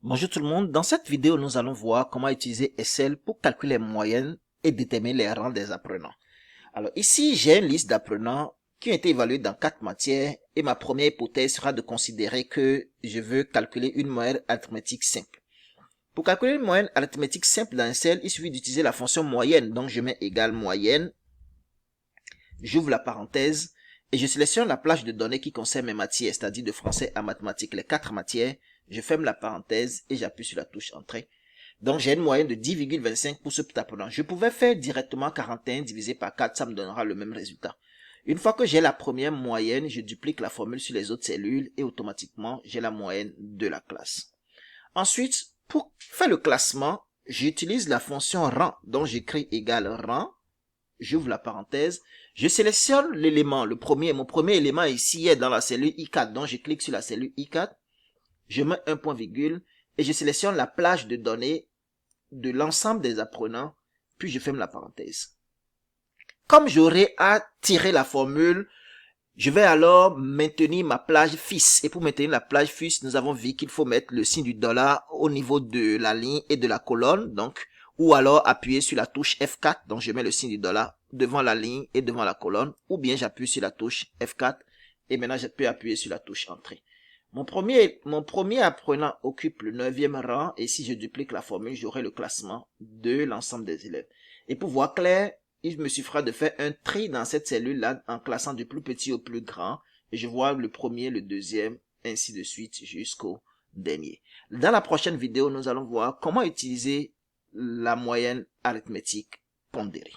Bonjour tout le monde, dans cette vidéo nous allons voir comment utiliser Excel pour calculer les moyennes et déterminer les rangs des apprenants. Alors ici j'ai une liste d'apprenants qui ont été évalués dans 4 matières et ma première hypothèse sera de considérer que je veux calculer une moyenne arithmétique simple. Pour calculer une moyenne arithmétique simple dans Excel, il suffit d'utiliser la fonction moyenne, donc je mets égal moyenne, j'ouvre la parenthèse et je sélectionne la plage de données qui concerne mes matières, c'est-à-dire de français à mathématiques, les 4 matières. Je ferme la parenthèse et j'appuie sur la touche entrée. Donc j'ai une moyenne de 10,25 pour ce petit apprenant. Je pouvais faire directement 41 divisé par 4, ça me donnera le même résultat. Une fois que j'ai la première moyenne, je duplique la formule sur les autres cellules et automatiquement j'ai la moyenne de la classe. Ensuite, pour faire le classement, j'utilise la fonction rang. Donc j'écris égal rang, j'ouvre la parenthèse, je sélectionne l'élément, mon premier élément ici est dans la cellule I4, donc je clique sur la cellule I4, je mets un point virgule et je sélectionne la plage de données de l'ensemble des apprenants, puis je ferme la parenthèse. Comme j'aurai à tirer la formule, je vais alors maintenir ma plage fils. Et pour maintenir la plage fils, nous avons vu qu'il faut mettre le signe du dollar au niveau de la ligne et de la colonne, donc, ou alors appuyer sur la touche F4, donc je mets le signe du dollar devant la ligne et devant la colonne, ou bien j'appuie sur la touche F4 et maintenant je peux appuyer sur la touche entrée. Mon premier apprenant occupe le 9e rang et si je duplique la formule, j'aurai le classement de l'ensemble des élèves. Et pour voir clair, il me suffira de faire un tri dans cette cellule-là en classant du plus petit au plus grand et je vois le premier, le deuxième, ainsi de suite jusqu'au dernier. Dans la prochaine vidéo, nous allons voir comment utiliser la moyenne arithmétique pondérée.